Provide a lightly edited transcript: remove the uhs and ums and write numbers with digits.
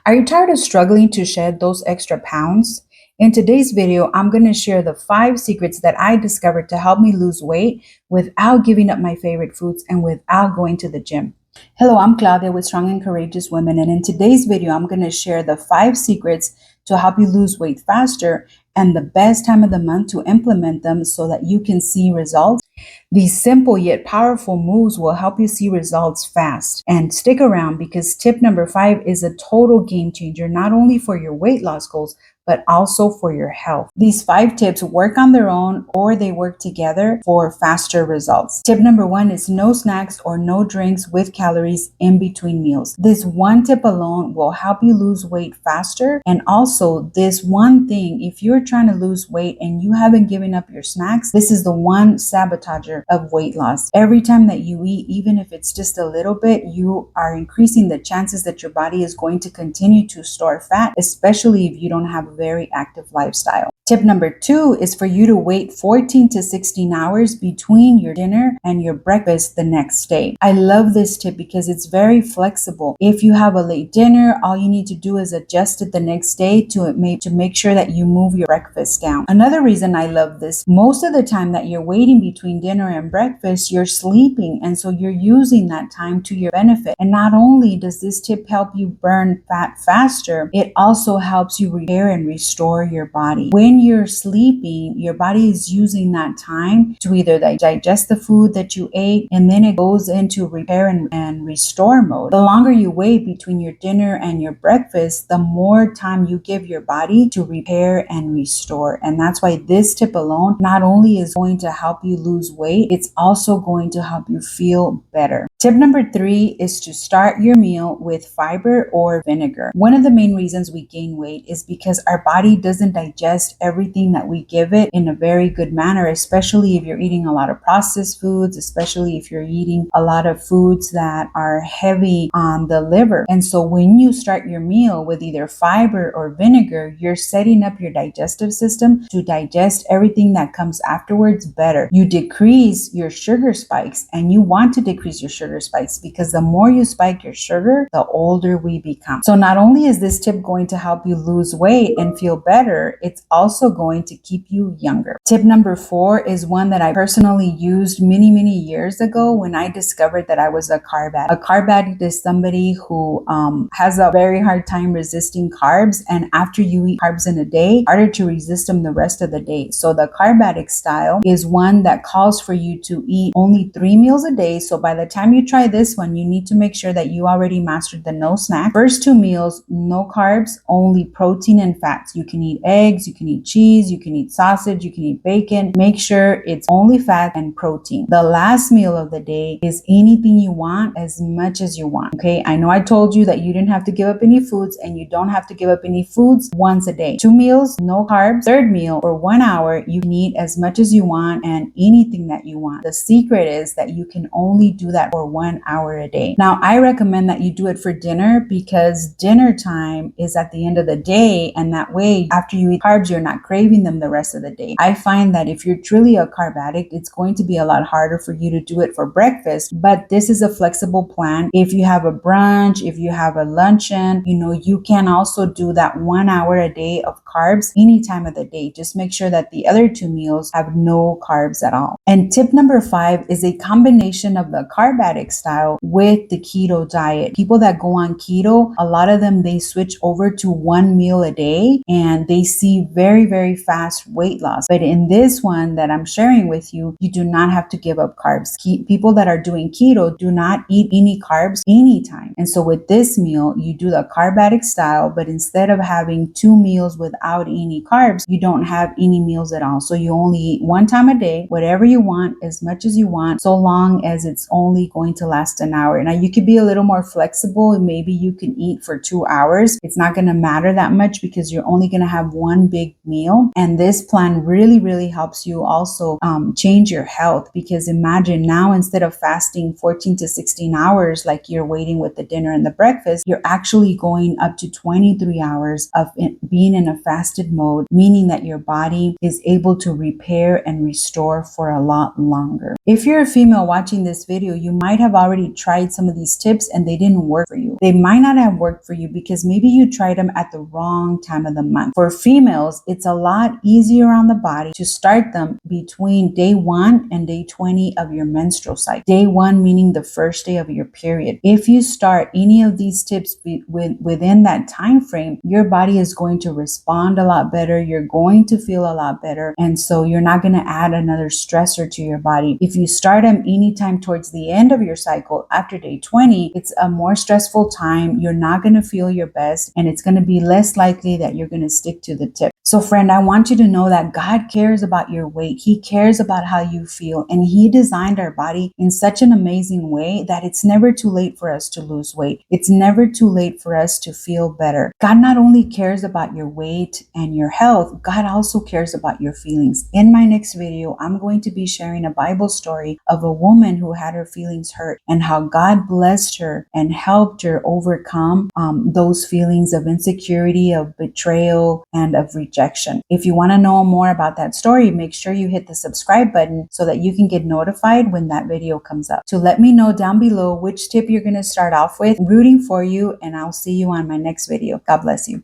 Are you tired of struggling to shed those extra pounds? In today's video, I'm going to share the 5 secrets that I discovered to help me lose weight without giving up my favorite foods and without going to the gym. Hello, I'm Claudia with Strong and Courageous Women, and in today's video, I'm going to share the 5 secrets to help you lose weight faster and the best time of the month to implement them so that you can see results. These simple yet powerful moves will help you see results fast. And stick around because tip number 5 is a total game changer, not only for your weight loss goals, but also for your health. These 5 tips work on their own or they work together for faster results. Tip number 1 is no snacks or no drinks with calories in between meals. This one tip alone will help you lose weight faster. And also this one thing, if you're trying to lose weight and you haven't given up your snacks, this is the one sabotager of weight loss. Every time that you eat, even if it's just a little bit, you are increasing the chances that your body is going to continue to store fat, especially if you don't have a very active lifestyle. Tip number 2 is for you to wait 14 to 16 hours between your dinner and your breakfast the next day. I love this tip because it's very flexible. If you have a late dinner, all you need to do is adjust it the next day to make sure that you move your breakfast down. Another reason I love this, most of the time that you're waiting between dinner and breakfast, you're sleeping, and so you're using that time to your benefit. And not only does this tip help you burn fat faster, it also helps you repair and restore your body. When you're sleeping, your body is using that time to either digest the food that you ate, and then it goes into repair and restore mode. The longer you wait between your dinner and your breakfast, the more time you give your body to repair and restore. And that's why this tip alone not only is going to help you lose weight, it's also going to help you feel better. Tip number 3 is to start your meal with fiber or vinegar. One of the main reasons we gain weight is because our body doesn't digest everything that we give it in a very good manner, especially if you're eating a lot of processed foods, especially if you're eating a lot of foods that are heavy on the liver. And so when you start your meal with either fiber or vinegar, you're setting up your digestive system to digest everything that comes afterwards better. You decrease your sugar spikes, and you want to decrease your sugar spikes because the more you spike your sugar, the older we become. So not only is this tip going to help you lose weight and feel better, it's also going to keep you younger. Tip number 4 is one that I personally used many years ago when I discovered that I was a carb addict. A carb addict is somebody who has a very hard time resisting carbs, and after you eat carbs in a day, harder to resist them the rest of the day. So the carb addict style is one that calls for you to eat only 3 meals a day. So by the time you try this one, you need to make sure that you already mastered the no snack. First 2 meals, no carbs, only protein and fats. You can eat eggs, you can eat cheese, you can eat sausage, you can eat bacon. Make sure it's only fat and protein. The last meal of the day is anything you want, as much as you want. Okay, I know I told you that you didn't have to give up any foods, and you don't have to give up any foods once a day. 2 meals, no carbs. Third meal, for 1 hour, you can eat as much as you want and anything that you want. The secret is that you can only do that for 1 hour a day. Now, I recommend that you do it for dinner because dinner time is at the end of the day, and that way, after you eat carbs, you're not craving them the rest of the day. I find that if you're truly a carb addict, it's going to be a lot harder for you to do it for breakfast, but this is a flexible plan. If you have a brunch, if you have a luncheon, you can also do that 1 hour a day of carbs any time of the day. Just make sure that the other 2 meals have no carbs at all. And tip number 5 is a combination of the carb addict style with the keto diet. People that go on keto, a lot of them, they switch over to 1 meal a day and they see very fast weight loss. But in this one that I'm sharing with you, you do not have to give up carbs. People that are doing keto do not eat any carbs anytime. And so with this meal, you do the carb addict style, but instead of having 2 meals without any carbs, you don't have any meals at all. So you only eat 1 time a day, whatever you want, as much as you want, so long as it's only going to last an hour. Now you could be a little more flexible and maybe you can eat for 2 hours. It's not going to matter that much because you're only going to have 1 big meal. And this plan really helps you also change your health, because imagine now, instead of fasting 14 to 16 hours like you're waiting with the dinner and the breakfast, you're actually going up to 23 hours of being in a fast fasted mode, meaning that your body is able to repair and restore for a lot longer. If you're a female watching this video, you might have already tried some of these tips and they didn't work for you. They might not have worked for you because maybe you tried them at the wrong time of the month. For females, it's a lot easier on the body to start them between day 1 and day 20 of your menstrual cycle. Day 1 meaning the first day of your period. If you start any of these tips within that time frame, your body is going to respond a lot better. You're going to feel a lot better. And so you're not going to add another stressor to your body. If you start them anytime towards the end of your cycle after day 20, it's a more stressful time. You're not going to feel your best, and it's going to be less likely that you're going to stick to the tip. So friend, I want you to know that God cares about your weight. He cares about how you feel, and He designed our body in such an amazing way that it's never too late for us to lose weight. It's never too late for us to feel better. God not only cares about your weight and your health, God also cares about your feelings. In my next video, I'm going to be sharing a Bible story of a woman who had her feelings hurt and how God blessed her and helped her overcome those feelings of insecurity, of betrayal, and of rejection. If you want to know more about that story, make sure you hit the subscribe button so that you can get notified when that video comes up. So let me know down below which tip you're going to start off with. I'm rooting for you, and I'll see you on my next video. God bless you.